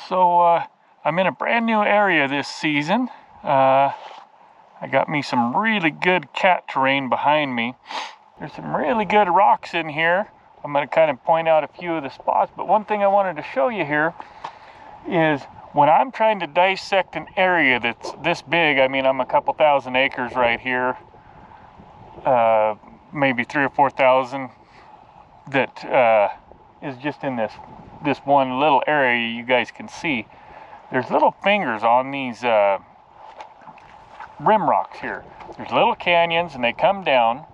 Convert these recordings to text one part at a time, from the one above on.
So I'm in a brand new area this season. I got me some really good cat terrain behind me. There's some really good rocks in here. I'm going to kind of point out a few of the spots, but one thing I wanted to show you here is when I'm trying to dissect an area that's this big, I mean, I'm a couple thousand acres right here, maybe 3,000 or 4,000, that is just in this one little area you guys can see. There's little fingers on these rim rocks here. There's little canyons and they come down,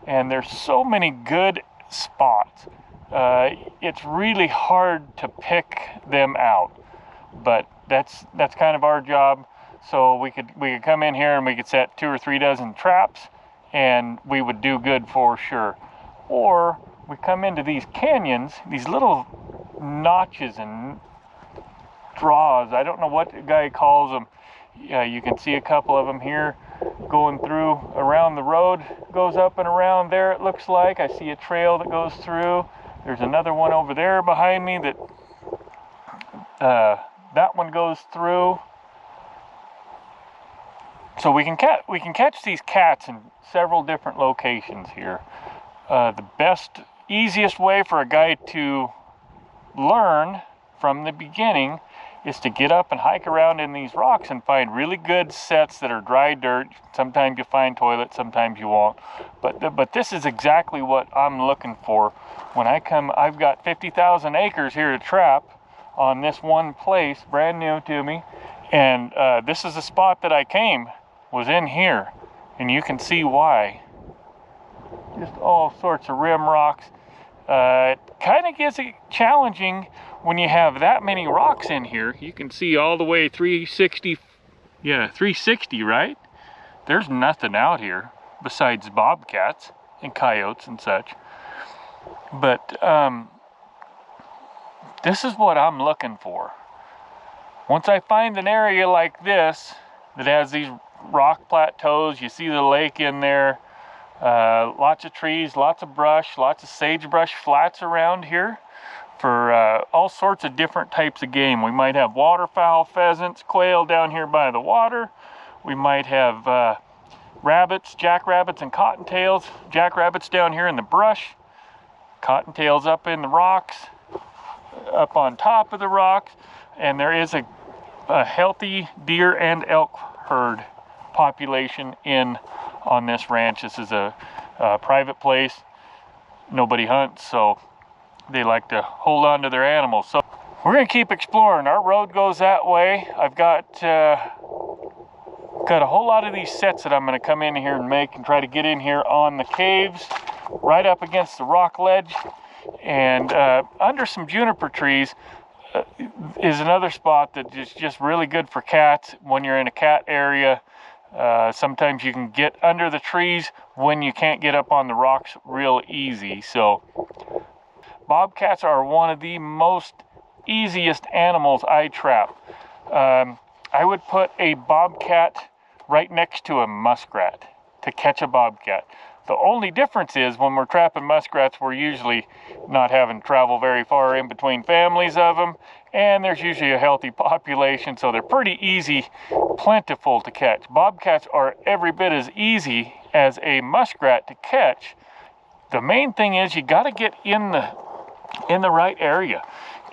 and there's so many good spots. It's really hard to pick them out, but that's kind of our job. So we could come in here and we could set 2 or 3 dozen traps and we would do good for sure. Or we come into these canyons, these little notches and draws. I don't know what the guy calls them. You can see a couple of them here going through around the road, goes up and around there, it looks like. I see a trail that goes through. There's another one over there behind me that that one goes through. So we can catch these cats in several different locations here. The best, easiest way for a guy to learn from the beginning is to get up and hike around in these rocks and find really good sets that are dry dirt. Sometimes you find toilets, sometimes you won't. But this is exactly what I'm looking for. When I come, I've got 50,000 acres here to trap on this one place, brand new to me. And this is the spot that I came, was in here. And you can see why. Just all sorts of rim rocks. It kind of gets challenging when you have that many rocks in here. You can see all the way 360, yeah, 360, right? There's nothing out here besides bobcats and coyotes and such. But this is what I'm looking for. Once I find an area like this that has these rock plateaus, you see the lake in there, lots of trees, lots of brush, lots of sagebrush flats around here for all sorts of different types of game. We might have waterfowl, pheasants, quail down here by the water. We might have rabbits, jackrabbits and cottontails. Jackrabbits down here in the brush, cottontails up in the rocks, up on top of the rocks. And there is a healthy deer and elk herd population on this ranch. This is a private place. Nobody hunts, so they like to hold on to their animals. So we're going to keep exploring. Our road goes that way. I've got a whole lot of these sets that I'm going to come in here and make and try to get in here on the caves, right up against the rock ledge, and under some juniper trees is another spot that is just really good for cats when you're in a cat area. Sometimes you can get under the trees when you can't get up on the rocks real easy. So bobcats are one of the most easiest animals I trap. I would put a bobcat right next to a muskrat to catch a bobcat. The only difference is when we're trapping muskrats, we're usually not having to travel very far in between families of them, and there's usually a healthy population, so they're pretty easy, plentiful to catch. Bobcats are every bit as easy as a muskrat to catch. The main thing is you got to get in the right area.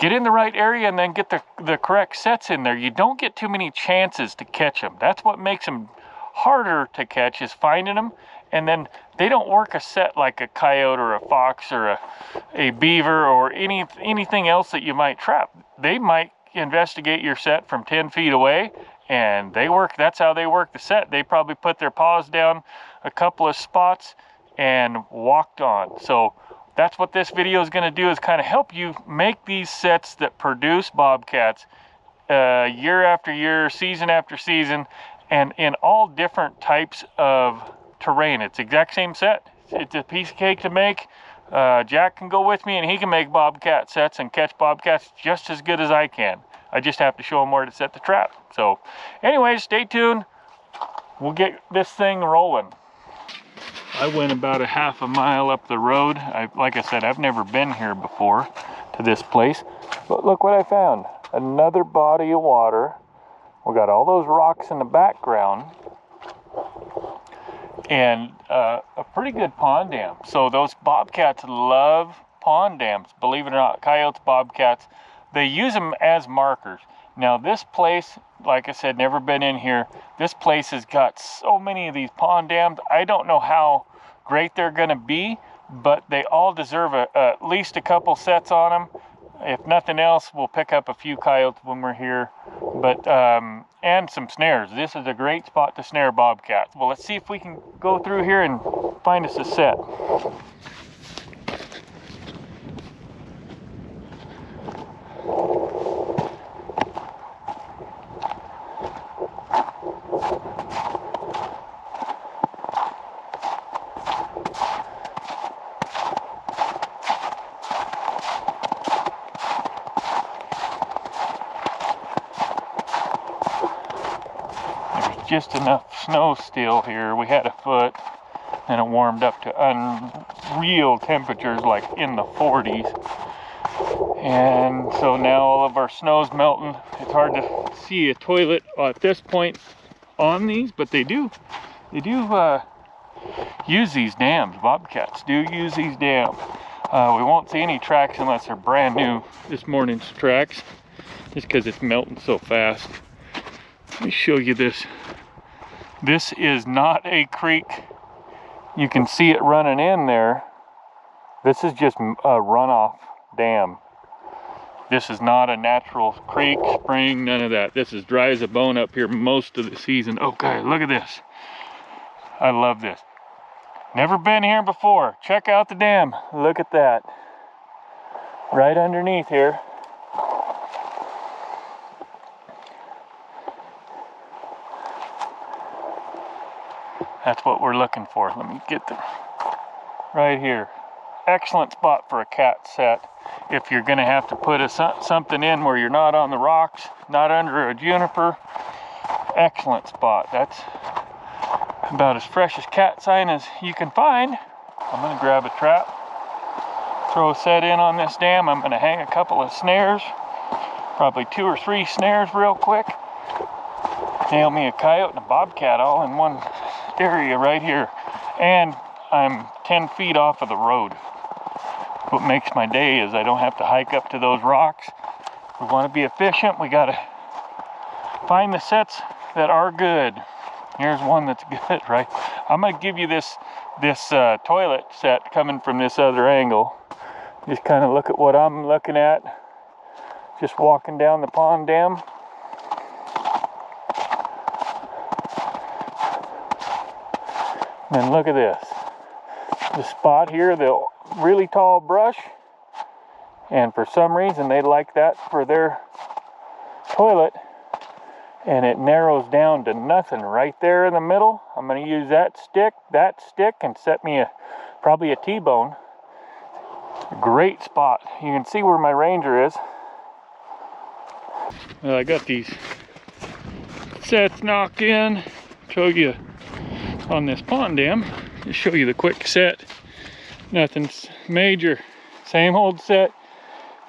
Get in the right area and then get the correct sets in there. You don't get too many chances to catch them. That's what makes them harder to catch, is finding them. And then they don't work a set like a coyote or a fox or a beaver or anything else that you might trap. They might investigate your set from 10 feet away, and that's how they work the set. They probably put their paws down a couple of spots and walked on. So that's what this video is going to do, is kind of help you make these sets that produce bobcats year after year, season after season, and in all different types of terrain. It's the exact same set. It's a piece of cake to make. Jack can go with me and he can make bobcat sets and catch bobcats just as good as I can. I just have to show him where to set the trap. So anyways, stay tuned. We'll get this thing rolling. I went about a half a mile up the road. Like I said, I've never been here before to this place, but look what I found. another body of water. We got all those rocks in the background, and a pretty good pond dam. So those bobcats love pond dams, believe it or not. Coyotes, bobcats, they use them as markers. Now this place, like I said, never been in here. This place has got so many of these pond dams. I don't know how great they're gonna be, but they all deserve at least a couple sets on them. If nothing else, we'll pick up a few coyotes when we're here, but and some snares. This is a great spot to snare bobcats. Well, let's see if we can go through here and find us a set. Just enough snow still here. We had a foot, and it warmed up to unreal temperatures, like in the 40s. And so now all of our snow's melting. It's hard to see a toilet at this point on these, but they do use these dams. Bobcats do use these dams. We won't see any tracks unless they're brand new, this morning's tracks, just because it's melting so fast. Let me show you this. This is not a creek. You can see it running in there. This is just a runoff dam. This is not a natural creek, spring, none of that. This is dry as a bone up here most of the season. Okay, look at this. I love this. Never been here before. Check out the dam. Look at that. Right underneath here. That's what we're looking for. Let me get them right here. Excellent spot for a cat set. If you're gonna have to put something in where you're not on the rocks, not under a juniper, excellent spot. That's about as fresh as cat sign as you can find. I'm gonna grab a trap, throw a set in on this dam. I'm gonna hang a couple of snares, probably 2 or 3 snares real quick. Nail me a coyote and a bobcat all in one area right here. And I'm 10 feet off of the road. What makes my day is I don't have to hike up to those rocks. We want to be efficient. We got to find the sets that are good. Here's one that's good, right? I'm going to give you this toilet set coming from this other angle. Just kind of look at what I'm looking at. Just walking down the pond dam. And look at this. The spot here, the really tall brush, and for some reason they like that for their toilet, and it narrows down to nothing right there in the middle. I'm going to use that stick, and set me probably a T-bone. Great spot. You can see where my Ranger is. Well, I got these sets knocked in. Show you on this pond dam. Just show you the quick set. Nothing's major. Same old set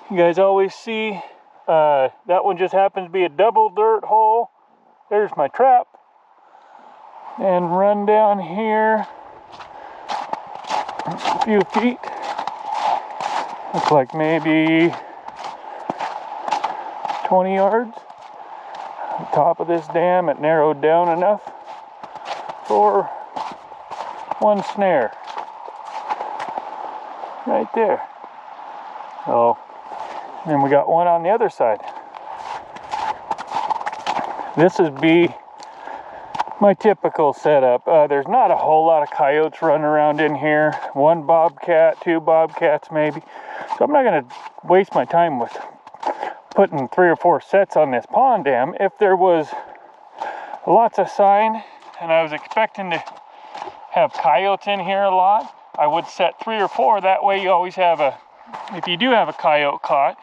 you guys always see. That one just happens to be a double dirt hole. There's my trap. And run down here a few feet. Looks like maybe 20 yards. On top of this dam, it narrowed down enough for one snare right there. Oh, then we got one on the other side. This would be my typical setup. There's not a whole lot of coyotes running around in here. One bobcat, 2 bobcats maybe. So I'm not going to waste my time with putting 3 or 4 sets on this pond dam. If there was lots of sign and I was expecting to have coyotes in here a lot, I would set 3 or 4. That way you always have if you do have a coyote caught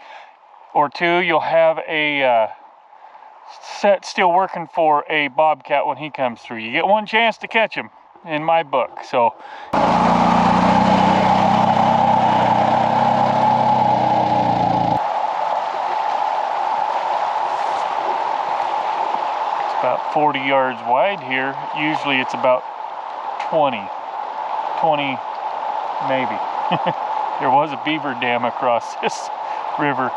or 2, you'll have a set still working for a bobcat when he comes through. You get one chance to catch him in my book. So about 40 yards wide here. Usually it's about 20 maybe. There was a beaver dam across this river.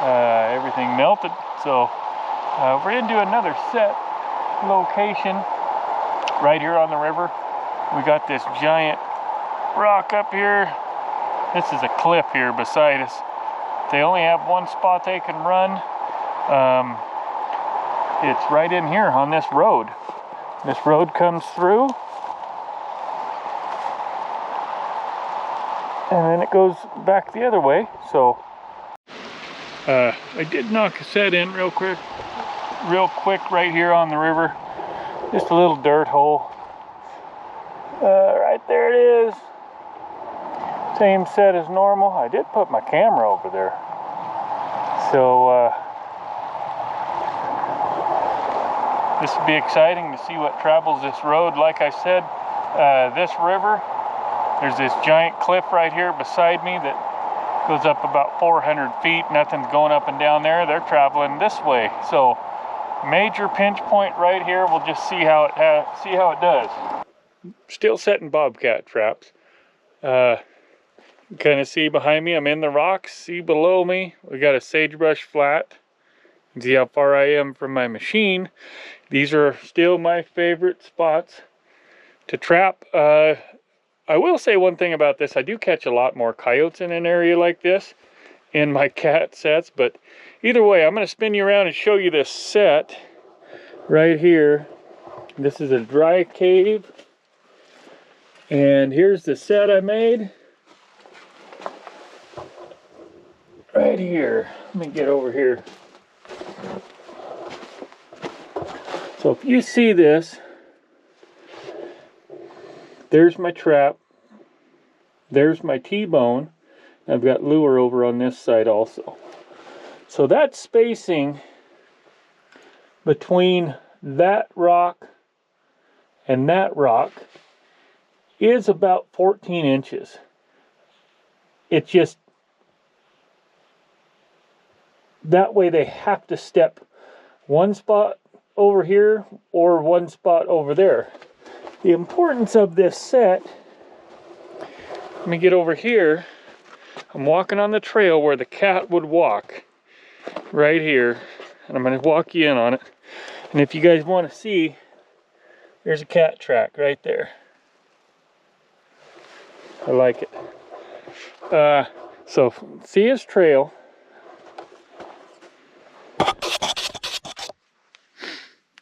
Everything melted, so we're into another set location right here on the river. We got this giant rock up here. This is a cliff here beside us. They only have one spot they can run. It's right in here on this road. This road comes through, and then it goes back the other way. So I did knock a set in real quick right here on the river. Just a little dirt hole. Right there it is. Same set as normal. I did put my camera over there. So this would be exciting to see what travels this road. Like I said, this river, there's this giant cliff right here beside me that goes up about 400 feet. Nothing's going up and down there. They're traveling this way. So major pinch point right here. We'll just see how it does. Still setting bobcat traps. Kind of see behind me, I'm in the rocks. See below me, we got a sagebrush flat. You can see how far I am from my machine. These are still my favorite spots to trap. I will say one thing about this. I do catch a lot more coyotes in an area like this in my cat sets, but either way, I'm going to spin you around and show you this set right here. This is a dry cave, and here's the set I made right here. Let me get over here. So if you see this, there's my trap, there's my T-bone. I've got lure over on this side also. So that spacing between that rock and that rock is about 14 inches. It's just that way they have to step one spot over here or one spot over there. The importance of this set, let me get over here. I'm walking on the trail where the cat would walk, right here, and I'm going to walk you in on it. And if you guys want to see, there's a cat track right there. I like it. So see his trail.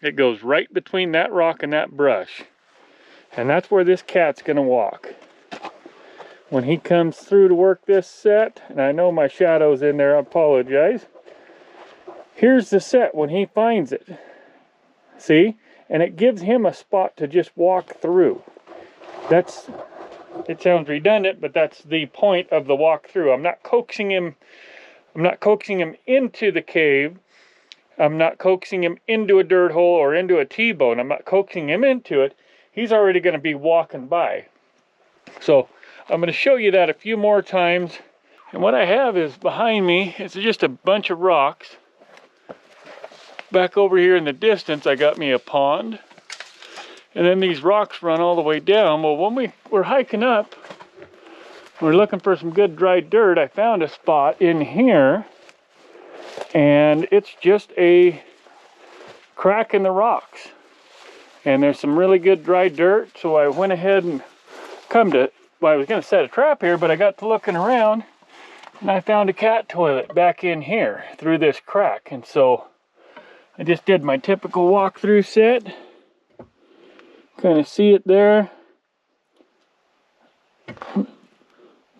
It goes right between that rock and that brush. And that's where this cat's gonna walk. When he comes through to work this set, and I know my shadow's in there, I apologize. Here's the set when he finds it. See? And it gives him a spot to just walk through. It sounds redundant, but that's the point of the walk through. I'm not coaxing him into the cave. I'm not coaxing him into a dirt hole or into a T-bone. I'm not coaxing him into it. He's already going to be walking by. So I'm going to show you that a few more times. And what I have is behind me, it's just a bunch of rocks. Back over here in the distance, I got me a pond. And then these rocks run all the way down. Well, when we were hiking up, we're looking for some good dry dirt. I found a spot in here. And it's just a crack in the rocks. And there's some really good dry dirt. So I went ahead and I was going to set a trap here, but I got to looking around and I found a cat toilet back in here through this crack. And so I just did my typical walkthrough set. Kind of see it there.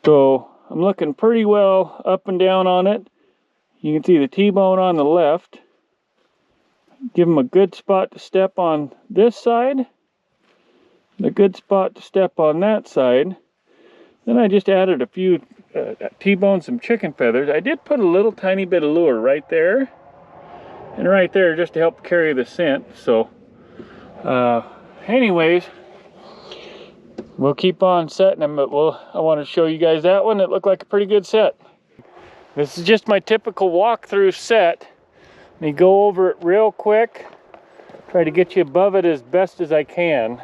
So I'm looking pretty well up and down on it. You can see the T-bone on the left. Give him a good spot to step on this side. A good spot to step on that side. Then I just added a few T-bones, some chicken feathers. I did put a little tiny bit of lure right there. And right there just to help carry the scent. So, anyways, we'll keep on setting them, but I want to show you guys that one. It looked like a pretty good set. This is just my typical walkthrough set. Let me go over it real quick. Try to get you above it as best as I can.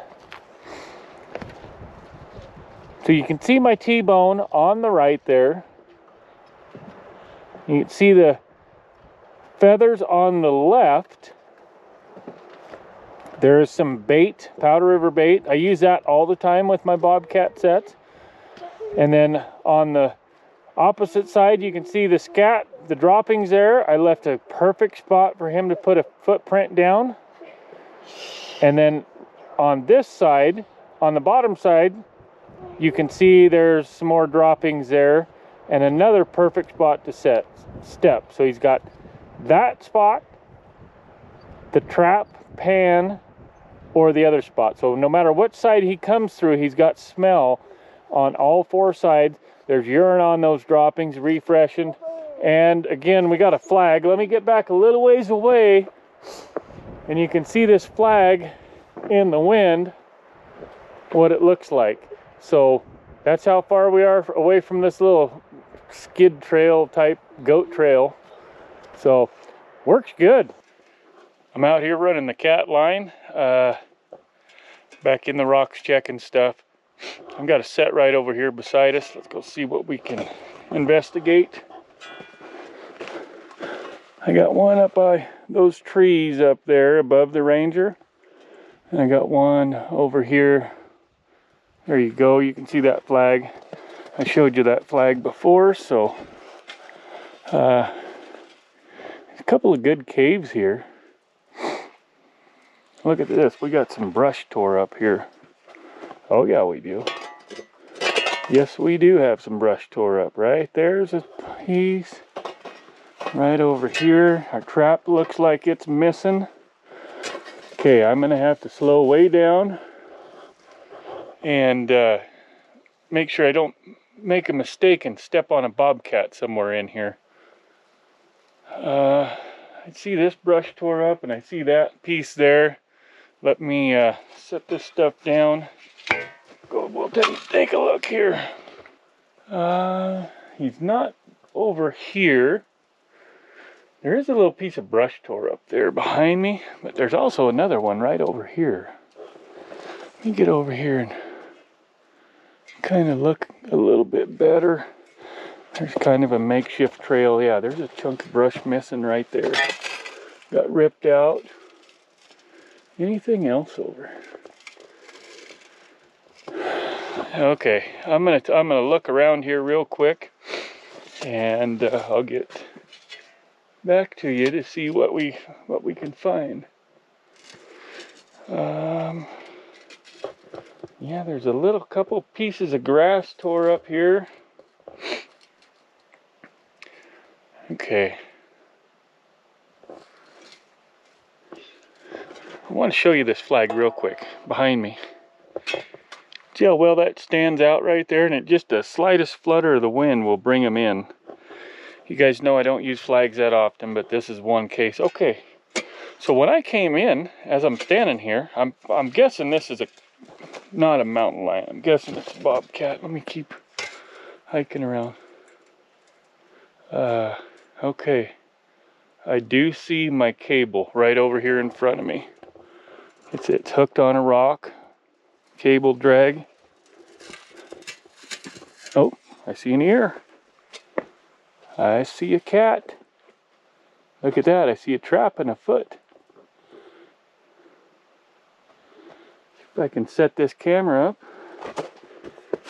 So you can see my T-bone on the right there. You can see the feathers on the left. There's some bait, Powder River bait. I use that all the time with my Bobcat sets. And then on the opposite side, you can see the scat, the droppings there. I left a perfect spot for him to put a footprint down. And then on this side, on the bottom side, you can see there's some more droppings there and another perfect spot to step. So he's got that spot, the trap, pan, or the other spot. So no matter what side he comes through, he's got smell on all four sides. There's urine on those droppings, refreshing. And again, we got a flag. Let me get back a little ways away, and you can see this flag in the wind, what it looks like. So that's how far we are away from this little skid trail type goat trail. So works good. I'm out here running the cat line, back in the rocks checking stuff. I've got a set right over here beside us. Let's go see what we can investigate. I got one up by those trees up there above the Ranger. And I got one over here. There you go, you can see that flag. I showed you that flag before, so a couple of good caves here. Look at this, we got some brush tore up here. Oh yeah, we do. Yes, we do have some brush tore up. Right there's a piece. Right over here, our trap looks like it's missing. Okay, I'm gonna have to slow way down and make sure I don't make a mistake and step on a bobcat somewhere in here. I see this brush tore up and I see that piece there. Let me set this stuff down. We'll take a look here. He's not over here. There is a little piece of brush tore up there behind me, but there's also another one right over here. Let me get over here and kind of look a little bit better. There's kind of a makeshift trail. Yeah, there's a chunk of brush missing right there. Got ripped out. Anything else over? Okay, I'm gonna look around here real quick, and I'll get back to you to see what we can find. Yeah, there's a little couple pieces of grass tore up here. Okay. I want to show you this flag real quick behind me. See how well that stands out right there? And just the slightest flutter of the wind will bring them in. You guys know I don't use flags that often, but this is one case. Okay, so when I came in, as I'm standing here, I'm guessing this is not a mountain lion. I'm guessing it's a bobcat. Let me keep hiking around. Okay, I do see my cable right over here in front of me. It's hooked on a rock. Cable drag. Oh, I see an ear. I see a cat. Look at that, I see a trap and a foot. See if I can set this camera up.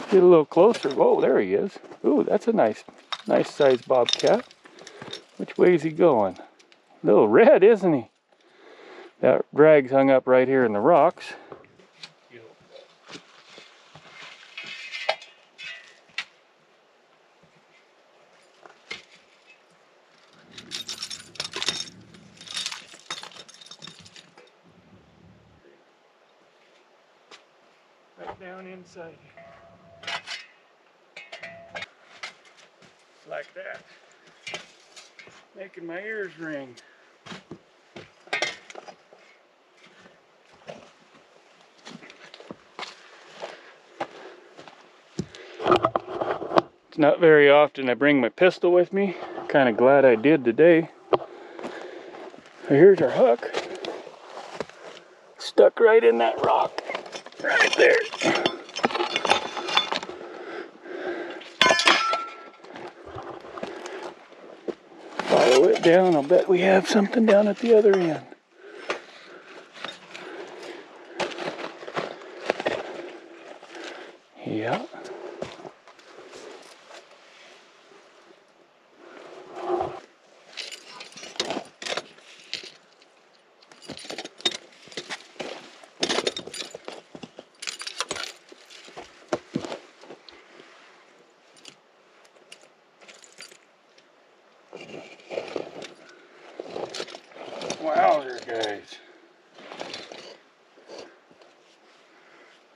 Get a little closer. Whoa, there he is. Ooh, that's a nice sized bobcat. Which way is he going? A little red, isn't he? That drag's hung up right here in the rocks. Right down inside. Like that. Making my ears ring. It's not very often I bring my pistol with me. Kind of glad I did today. So here's our hook. stuck right in that rock. Right there. Follow it down. I'll bet we have something down at the other end. Yeah. Wowzer, guys.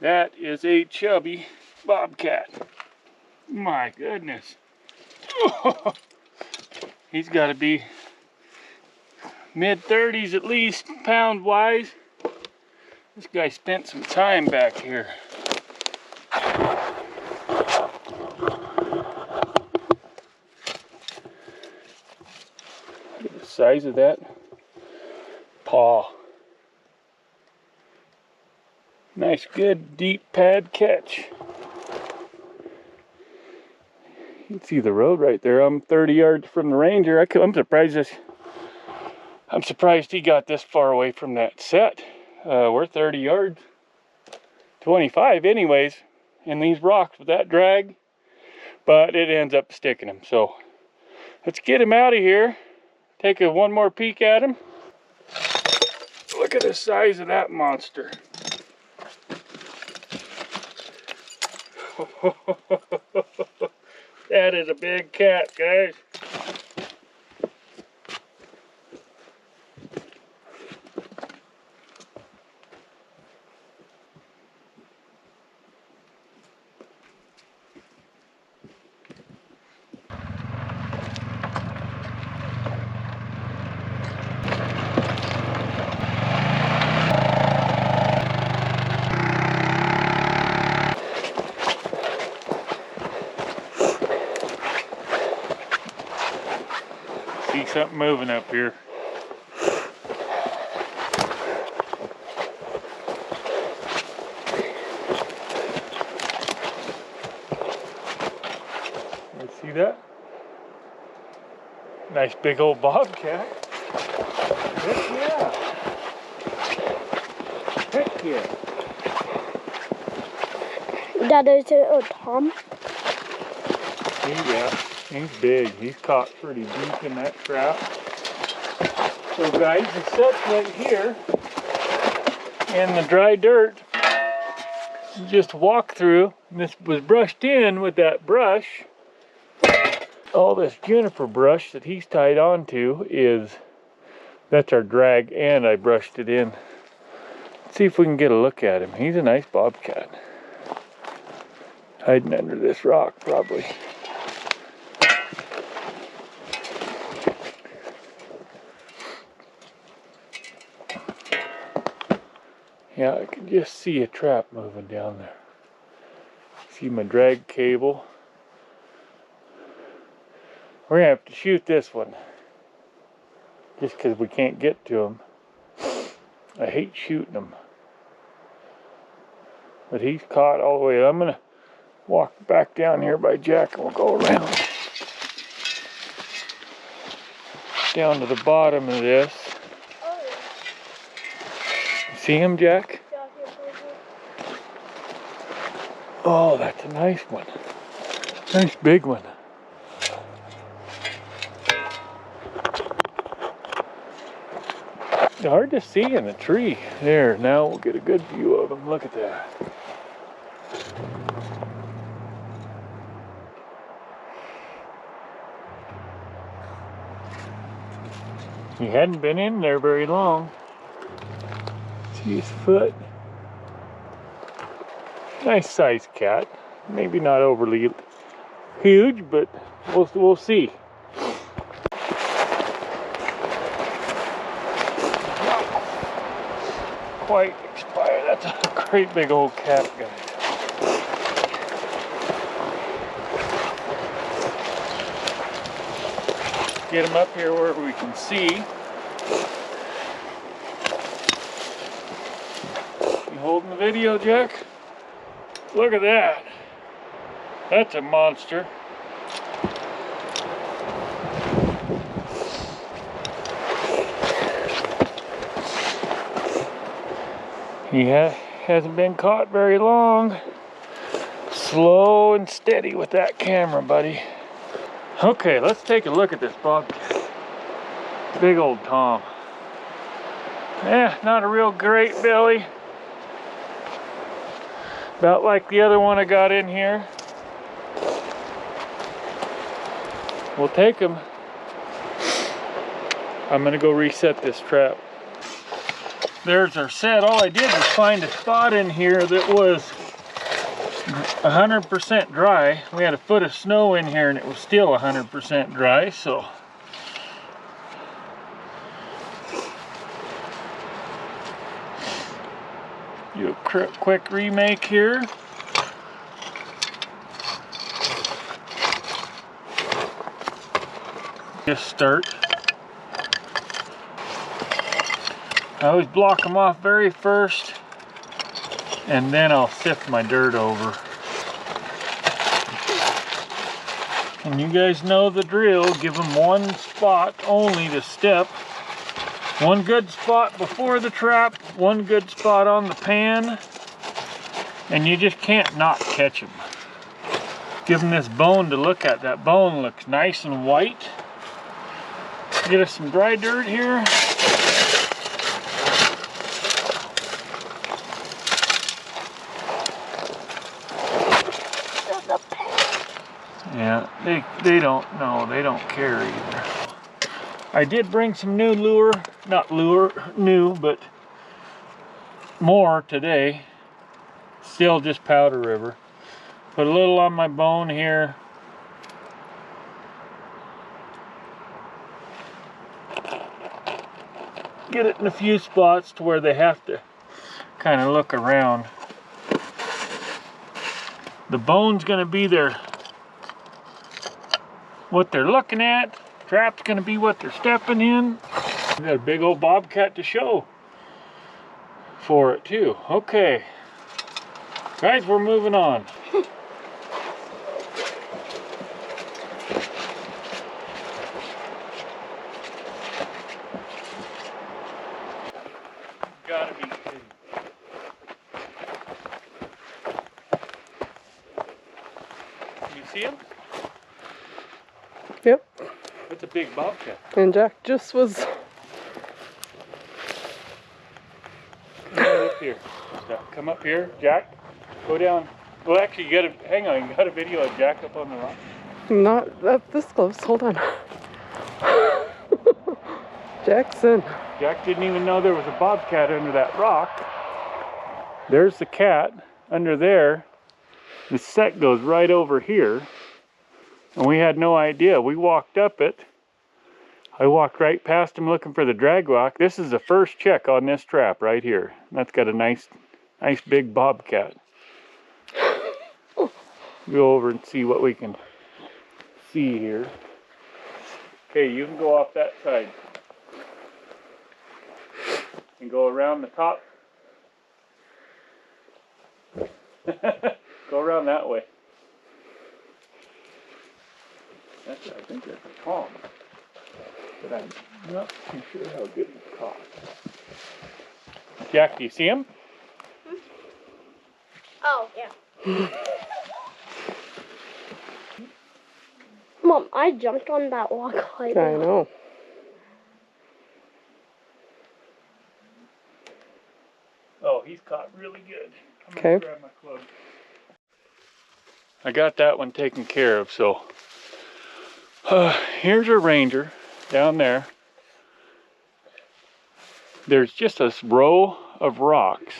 That is a chubby bobcat. My goodness. He's got to be mid-30s at least, pound-wise. This guy spent some time back here. Look at the size of that paw. Nice, good, deep pad catch. You can see the road right there. I'm 30 yards from the ranger. I'm surprised he got this far away from that set. We're 30 yards, 25 anyways, in these rocks with that drag, but it ends up sticking him. So let's get him out of here. Take one more peek at him. Look at the size of that monster. That is a big cat, guys. See something moving up here. You see that? Nice big old bobcat. Heck yeah. Heck yeah. That is a Tom. Yeah, he's big. He's caught pretty deep in that trap. So guys, the set's right here in the dry dirt. You just walk through. This was brushed in with that brush. All this juniper brush that he's tied onto that's our drag, and I brushed it in. Let's see if we can get a look at him. He's a nice bobcat. Hiding under this rock, probably. Yeah, I can just see a trap moving down there. See my drag cable. We're gonna have to shoot this one, just because we can't get to him. I hate shooting him. But he's caught all the way. I'm gonna walk back down here by Jack and we'll go around. Down to the bottom of this. See him, Jack? Oh, that's a nice one. Nice big one. Hard to see in the tree. There, now we'll get a good view of him. Look at that. He hadn't been in there very long. See his foot. Nice sized cat. Maybe not overly huge, but we'll see. Quite expired. That's a great big old cat, guys. Get him up here where we can see. holding the video, Jack? Look at that. That's a monster. He hasn't been caught very long. Slow and steady with that camera, buddy. Okay, let's take a look at this bobcat. Big old Tom. Not a real great belly. About like the other one I got in here. We'll take him. I'm gonna go reset this trap. There's our set. All I did was find a spot in here that was 100% dry. We had a foot of snow in here and it was still 100% dry, so do a quick remake here. Just start. I always block them off very first, and then I'll sift my dirt over. And you guys know the drill. Give them one spot only to step. One good spot before the trap, one good spot on the pan, and you just can't not catch them. Give them this bone to look at. That bone looks nice and white. Get us some dry dirt here. Yeah, they don't know, they don't care either. I did bring some new lure, not lure, new, but more today. Still just Powder River. Put a little on my bone here. Get it in a few spots to where they have to kind of look around. The bone's gonna be their what they're looking at. Trap's gonna be what they're stepping in. We got a big old bobcat to show for it too. Okay, guys, we're moving on. Gotta be kidding. You see him? Yep. It's a big bobcat. And Jack just was... Come right up here. Come up here, Jack. Go down. Well, actually, you gotta, hang on, you got a video of Jack up on the rock? Not up this close. Hold on. Jackson. Jack didn't even know there was a bobcat under that rock. There's the cat under there. The set goes right over here. And we had no idea. We walked up it. I walked right past him looking for the drag rock. This is the first check on this trap right here. That's got a nice big bobcat. Go over and see what we can see here. Okay, you can go off that side. And go around the top. Go around that way. I think that's a Tom. But I'm not too sure how good he's caught. Jack, do you see him? Oh, yeah. Mom, I jumped on that rock right I know. Oh, he's caught really good. I'm Okay. gonna grab my club. I got that one taken care of, so here's a ranger down there. There's just a row of rocks.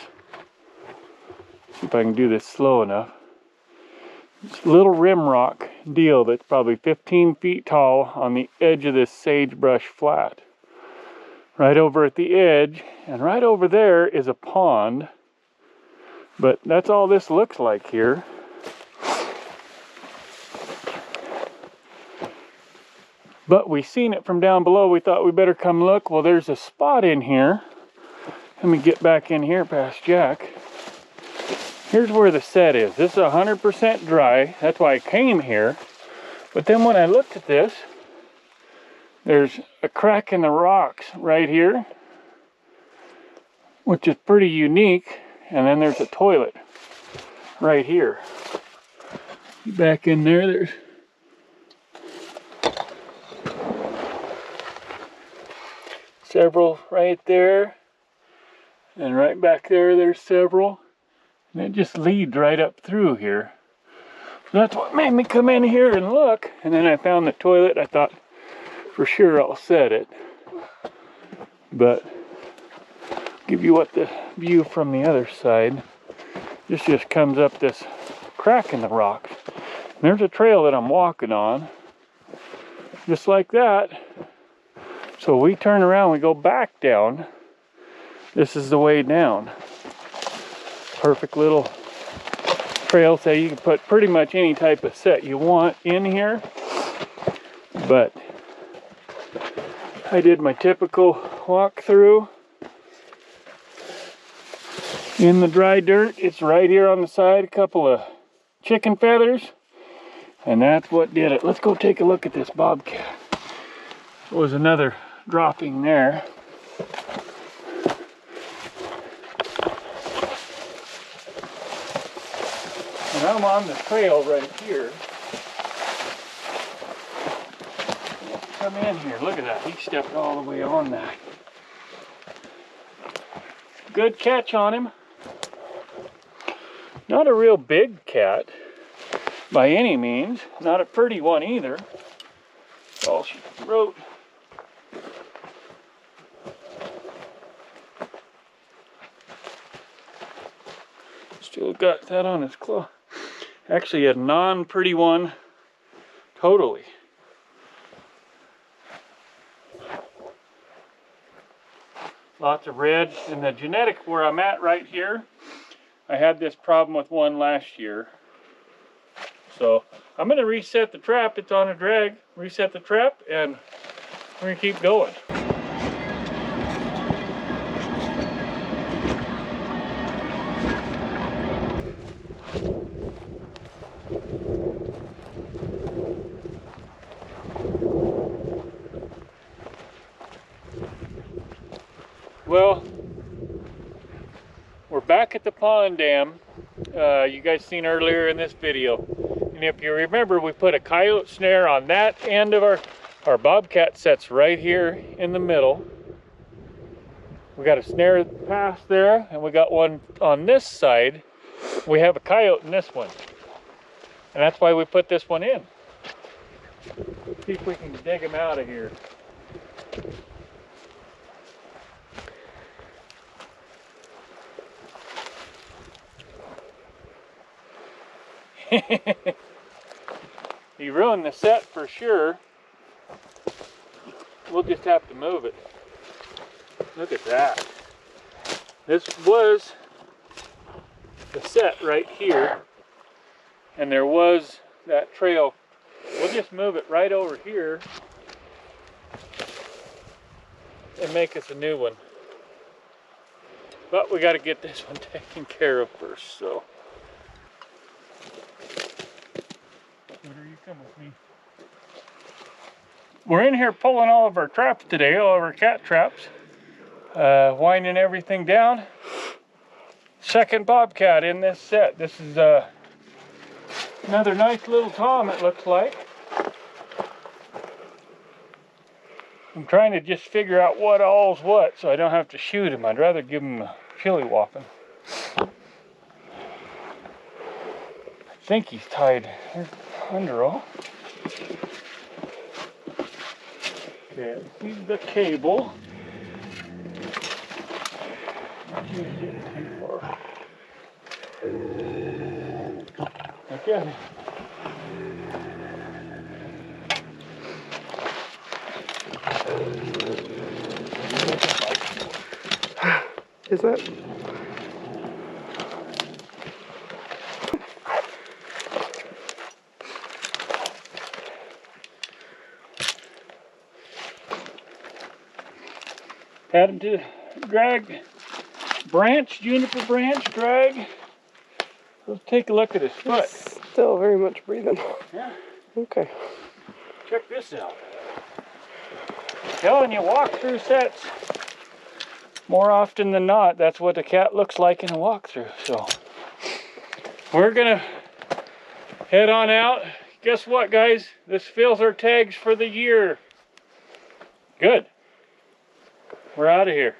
See if I can do this slow enough. It's a little rim rock deal that's probably 15 feet tall on the edge of this sagebrush flat. Right over at the edge, and right over there is a pond. But that's all this looks like here. But we seen it from down below. We thought we better come look. Well, there's a spot in here. Let me get back in here past Jack. Here's where the set is. This is 100% dry. That's why I came here. But then when I looked at this, there's a crack in the rocks right here, which is pretty unique. And then there's a toilet right here. Back in there, there's several right there. And right back there, there's several. And it just leads right up through here. So that's what made me come in here and look. And then I found the toilet. I thought, for sure I'll set it. But give you what the view from the other side. This just comes up this crack in the rocks. And there's a trail that I'm walking on. Just like that. So we turn around, we go back down. This is the way down. Perfect little trail, so you can put pretty much any type of set you want in here. But I did my typical walkthrough in the dry dirt. It's right here on the side, a couple of chicken feathers, and that's what did it. Let's go take a look at this bobcat. There was another dropping there. And I'm on the trail right here. Come in here, look at that. He stepped all the way on that. Good catch on him. Not a real big cat by any means. Not a pretty one either. That's all she wrote. Still got that on his claw. Actually a non-pretty one, totally. Lots of red. In the genetic where I'm at right here, I had this problem with one last year. So I'm gonna reset the trap. It's on a drag. Reset the trap and we're gonna keep going. Well, we're back at the pond dam. You guys seen earlier in this video. And if you remember, we put a coyote snare on that end of our bobcat sets right here in the middle. We got a snare past there, and we got one on this side. We have a coyote in this one. And that's why we put this one in. See if we can dig him out of here. He ruined the set for sure. We'll just have to move it. Look at that. This was the set right here, and there was that trail. We'll just move it right over here and make us a new one. But we got to get this one taken care of first, so. You come with me. We're in here pulling all of our traps today, all of our cat traps, winding everything down. Second bobcat in this set. This is another nice little tom, it looks like. I'm trying to just figure out what all's what so I don't have to shoot him. I'd rather give him a chili whopping. I think he's tied under all. Okay, he's the cable. He's getting too far. Okay. Is that? Had him to drag branch, juniper branch, drag Let's take a look at his foot. Still very much breathing. Yeah. Okay. Check this out. Telling you, walk-through sets, more often than not, that's what the cat looks like in a walkthrough. So we're gonna head on out. Guess what, guys? This fills our tags for the year. Good. We're out of here.